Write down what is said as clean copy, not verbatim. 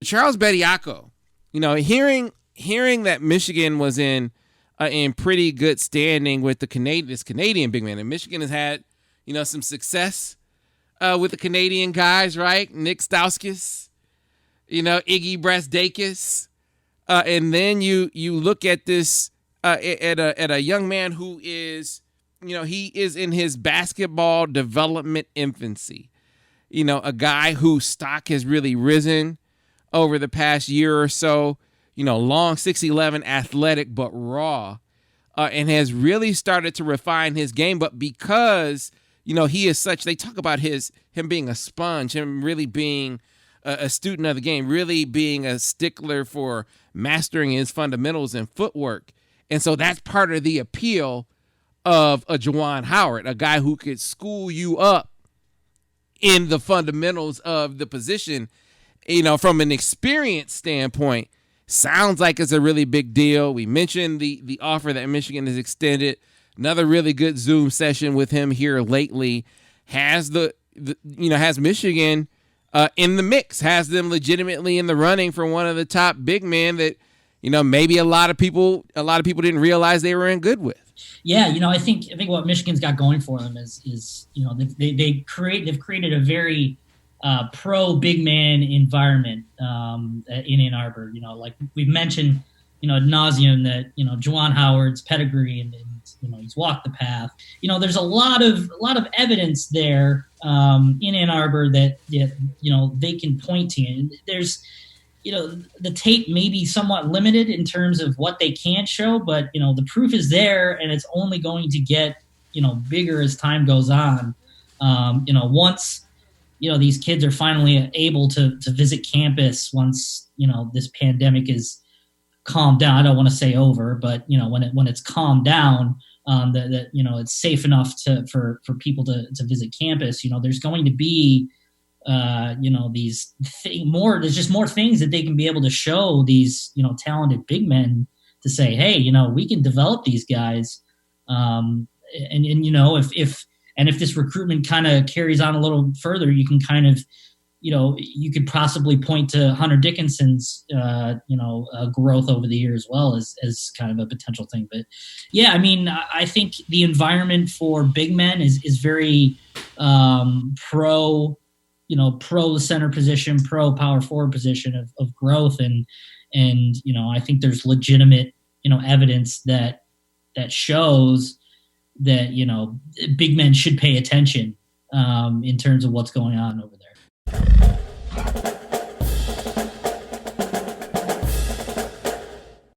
Charles Bediako, hearing that Michigan was in pretty good standing with this Canadian big man, and Michigan has had some success with the Canadian guys, right? Nick Stauskas, Iggy Brasdakis, and then you look at this at a young man who is he is in his basketball development infancy. A guy whose stock has really risen over the past year or so, long 6'11", athletic, but raw, and has really started to refine his game. But because, he is such, they talk about him being a sponge, him really being a student of the game, really being a stickler for mastering his fundamentals and footwork. And so that's part of the appeal of a Juwan Howard, a guy who could school you up in the fundamentals of the position. From an experience standpoint, sounds like it's a really big deal. We mentioned the offer that Michigan has extended. Another really good Zoom session with him here lately has has Michigan in the mix, has them legitimately in the running for one of the top big men that maybe a lot of people didn't realize they were in good with. Yeah, I think what Michigan's got going for them is they've created a very pro big man environment in Ann Arbor. Like we've mentioned, ad nauseum that Juwan Howard's pedigree and he's walked the path. There's a lot of evidence there in Ann Arbor that they can point to. And there's the tape may be somewhat limited in terms of what they can show, but the proof is there, and it's only going to get bigger as time goes on. Once these kids are finally able to visit campus, once this pandemic is calmed down. I don't want to say over, but when it's calmed down, that it's safe enough for people to visit campus. There's going to be there's just more things that they can be able to show these talented big men to say, hey, we can develop these guys, and if this recruitment kind of carries on a little further, you can kind of you could possibly point to Hunter Dickinson's growth over the year as well as kind of a potential thing. But yeah, I think the environment for big men is very pro center position, pro power forward position of growth. And I think there's legitimate, evidence that shows that, big men should pay attention in terms of what's going on over there.